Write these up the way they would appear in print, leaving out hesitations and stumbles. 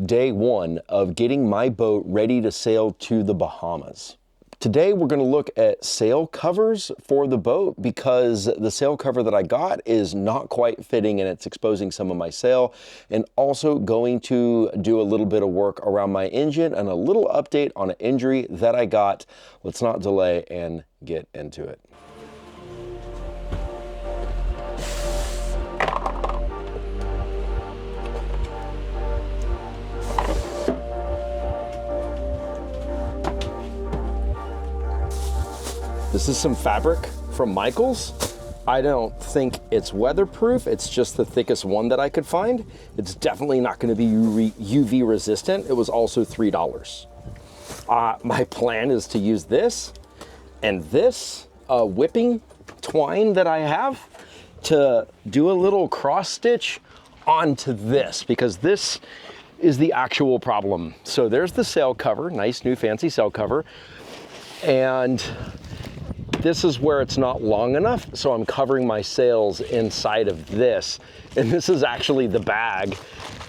day one of getting my boat ready to sail to the Bahamas. Today we're going to look at sail covers for the boat because the sail cover that I got is not quite fitting and it's exposing some of my sail, and also going to do a little bit of work around my engine and a little update on an injury that I got. Let's not delay and get into it. This is some fabric from Michaels. I don't think it's weatherproof. It's just the thickest one that I could find. It's definitely not going to be UV resistant. It was also $3. My plan is to use this and this whipping twine that I have to do a little cross stitch onto this, because this is the actual problem. So there's the sail cover, nice new fancy sail cover, and this is where it's not long enough, so I'm covering my sails inside of this. And this is actually the bag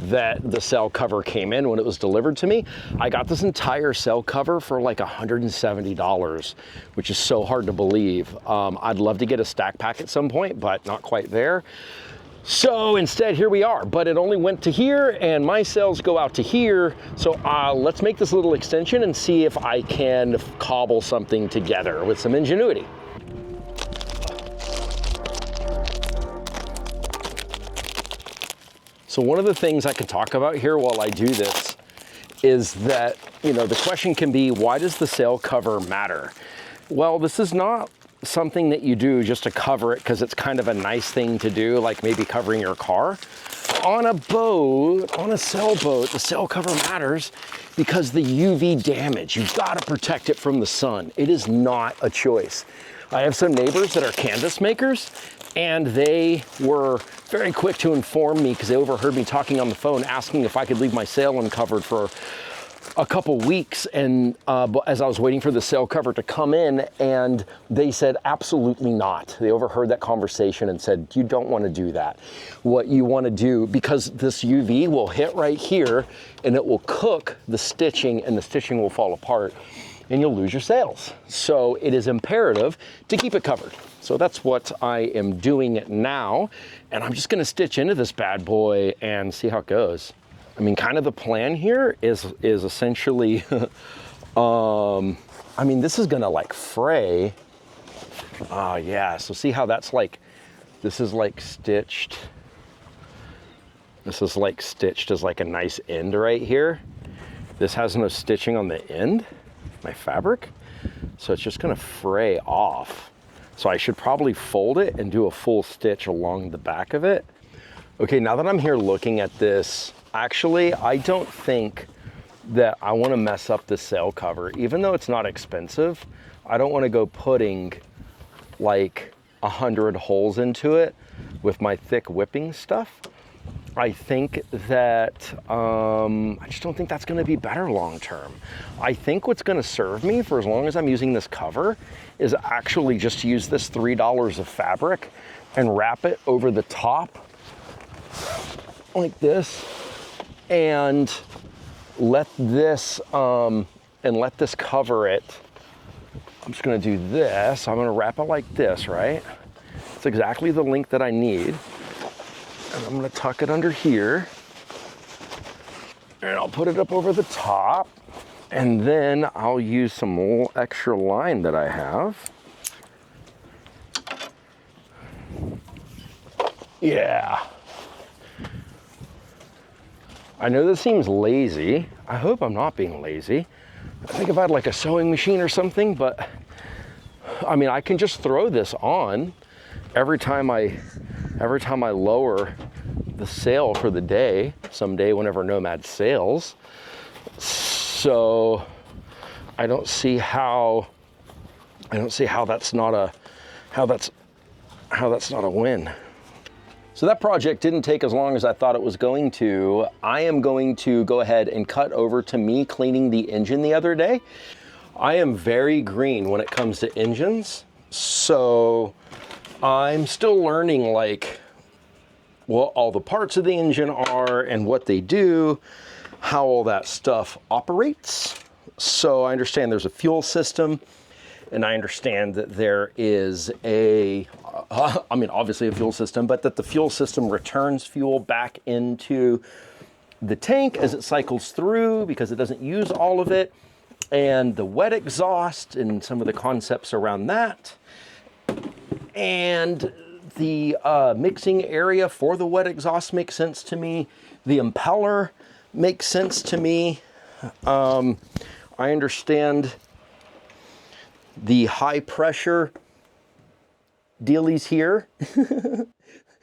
that the sail cover came in when it was delivered to me. I got this entire sail cover for like $170, which is so hard to believe. I'd love to get a stack pack at some point, but not quite there. So instead, here we are, but it only went to here and my sails go out to here. So let's make this little extension and see if I can cobble something together with some ingenuity. So one of the things I can talk about here while I do this is that, you know, the question can be, why does the sail cover matter? Well, this is not something that you do just to cover it because it's kind of a nice thing to do, like maybe covering your car. On a boat, on a sailboat, the sail cover matters because the UV damage, you've got to protect it from the sun. It is not a choice. I have some neighbors that are canvas makers, and they were very quick to inform me because they overheard me talking on the phone asking if I could leave my sail uncovered for a couple weeks, and as I was waiting for the sail cover to come in, and they said absolutely not. They overheard that conversation and said, you don't want to do that. What you want to do, because this UV will hit right here and it will cook the stitching, and the stitching will fall apart and you'll lose your sails. So it is imperative to keep it covered. So that's what I am doing now, and I'm just going to stitch into this bad boy and see how it goes. I mean, kind of the plan here is essentially, I mean, this is gonna like fray. Yeah, so see how that's like, this is like stitched. This is like stitched as like a nice end right here. This has no stitching on the end, my fabric. So it's just gonna fray off. So I should probably fold it and do a full stitch along the back of it. Okay, now that I'm here looking at this, actually, I don't think that I want to mess up the sail cover. Even though it's not expensive, I don't want to go putting like 100 holes into it with my thick whipping stuff. I think that, I just don't think that's going to be better long term. I think what's going to serve me for as long as I'm using this cover is actually just to use this $3 of fabric and wrap it over the top like this, and let this cover it. I'm just gonna do this. I'm gonna wrap it like this, right? It's exactly the length that I need. And I'm gonna tuck it under here. And I'll put it up over the top. And then I'll use some little extra line that I have. Yeah. I know this seems lazy. I hope I'm not being lazy. I think if I had like a sewing machine or something, but I mean, I can just throw this on every time I lower the sail for the day, someday whenever Nomad sails. So I don't see how that's not a win. So that project didn't take as long as I thought it was going to. I am going to go ahead and cut over to me cleaning the engine the other day. I am very green when it comes to engines, so I'm still learning like what all the parts of the engine are and what they do. how all that stuff operates. So I understand there's a fuel system, and I understand that there is obviously a fuel system, but that the fuel system returns fuel back into the tank as it cycles through because it doesn't use all of it, and the wet exhaust and some of the concepts around that, and the mixing area for the wet exhaust makes sense to me. The impeller makes sense to me. I understand the high pressure dealies here.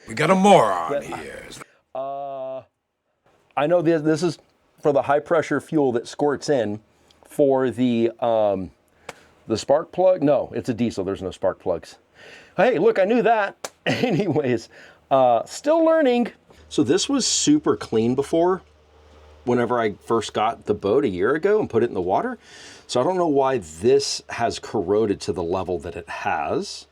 We got a moron here. I know this is for the high pressure fuel that squirts in for the spark plug. No, it's a diesel. There's no spark plugs. Hey, look, I knew that. Anyways, still learning. So this was super clean before, whenever I first got the boat a year ago and put it in the water. So I don't know why this has corroded to the level that it has.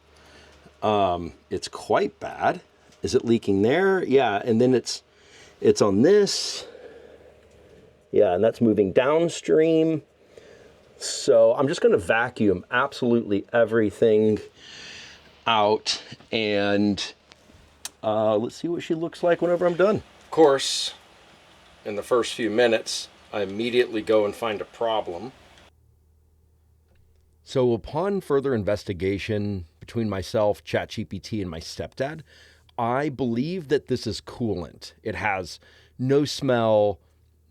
It's quite bad. Is it leaking there? Yeah, and then it's on this. Yeah, and that's moving downstream. So I'm just gonna vacuum absolutely everything out, and let's see what she looks like whenever I'm done. Of course, in the first few minutes, I immediately go and find a problem. So upon further investigation between myself, ChatGPT, and my stepdad, I believe that this is coolant. It has no smell,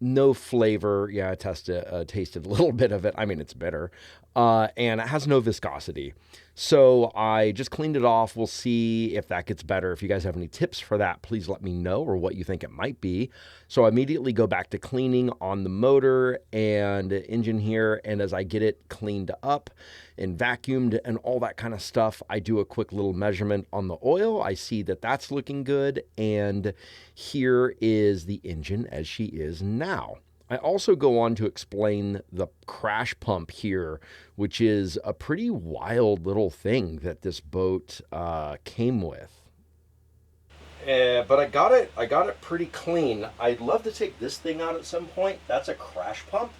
no flavor. Yeah, I tasted a little bit of it. I mean, it's bitter. And it has no viscosity. So I just cleaned it off. We'll see if that gets better. If you guys have any tips for that, please let me know, or what you think it might be. So I immediately go back to cleaning on the motor and engine here. And as I get it cleaned up and vacuumed and all that kind of stuff, I do a quick little measurement on the oil. I see that that's looking good. And here is the engine as she is now. I also go on to explain the crash pump here, which is a pretty wild little thing that this boat came with. But I got it pretty clean. I'd love to take this thing out at some point. That's a crash pump.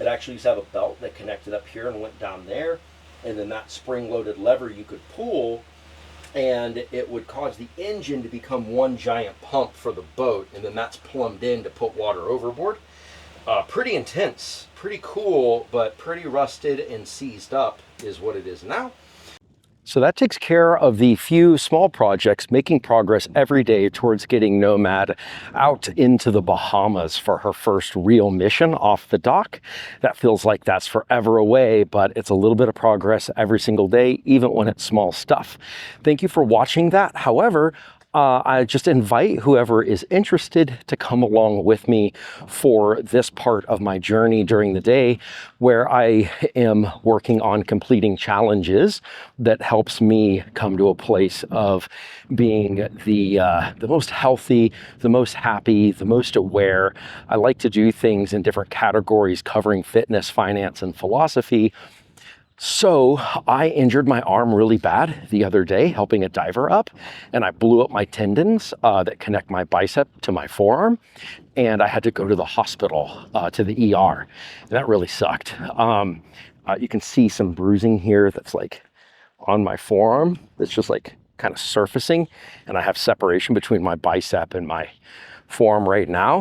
It actually used to have a belt that connected up here and went down there. And then that spring-loaded lever you could pull, and it would cause the engine to become one giant pump for the boat. And then that's plumbed in to put water overboard. Pretty intense, pretty cool, but pretty rusted and seized up is what it is now. So that takes care of the few small projects, making progress every day towards getting Nomad out into the Bahamas for her first real mission off the dock. That feels like that's forever away, but it's a little bit of progress every single day, even when it's small stuff. Thank you for watching that. However, I just invite whoever is interested to come along with me for this part of my journey during the day, where I am working on completing challenges that helps me come to a place of being the most healthy, the most happy, the most aware. I like to do things in different categories covering fitness, finance, and philosophy. So I injured my arm really bad the other day helping a diver up, and I blew up my tendons that connect my bicep to my forearm, and I had to go to the hospital, to the ER, and that really sucked. You can see some bruising here that's like on my forearm that's just like kind of surfacing, and I have separation between my bicep and my forearm right now.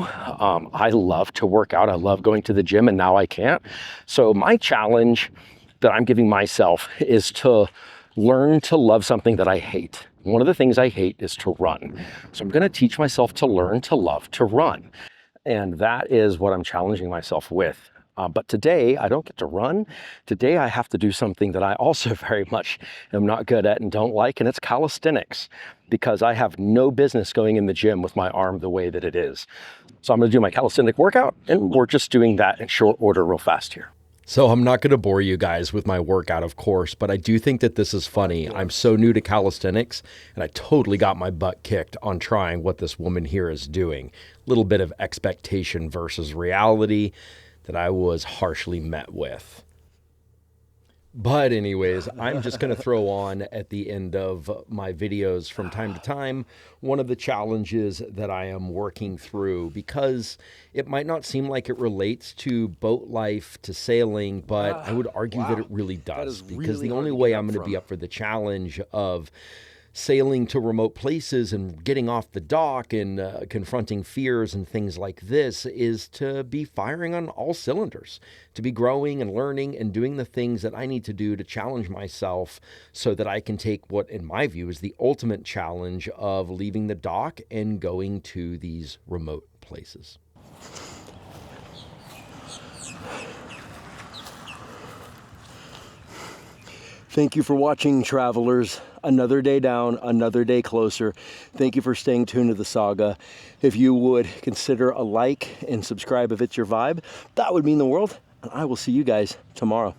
I love to work out. I love going to the gym, and now I can't. So my challenge that I'm giving myself is to learn to love something that I hate. One of the things I hate is to run. So I'm going to teach myself to learn to love to run. And that is what I'm challenging myself with. But today I don't get to run. Today I have to do something that I also very much am not good at and don't like, and it's calisthenics, because I have no business going in the gym with my arm the way that it is. So I'm going to do my calisthenic workout, and we're just doing that in short order real fast here. So I'm not going to bore you guys with my workout, of course, but I do think that this is funny. I'm so new to calisthenics, and I totally got my butt kicked on trying what this woman here is doing. A little bit of expectation versus reality that I was harshly met with. But anyways, I'm just going to throw on at the end of my videos from time to time one of the challenges that I am working through, because it might not seem like it relates to boat life, to sailing, but I would argue that it really does, because the only way I'm going to be up for the challenge of sailing to remote places and getting off the dock and confronting fears and things like this is to be firing on all cylinders, to be growing and learning and doing the things that I need to do to challenge myself so that I can take what, in my view, is the ultimate challenge of leaving the dock and going to these remote places. Thank you for watching, travelers. Another day down, another day closer. Thank you for staying tuned to the saga. If you would consider a like and subscribe if it's your vibe, that would mean the world. And I will see you guys tomorrow.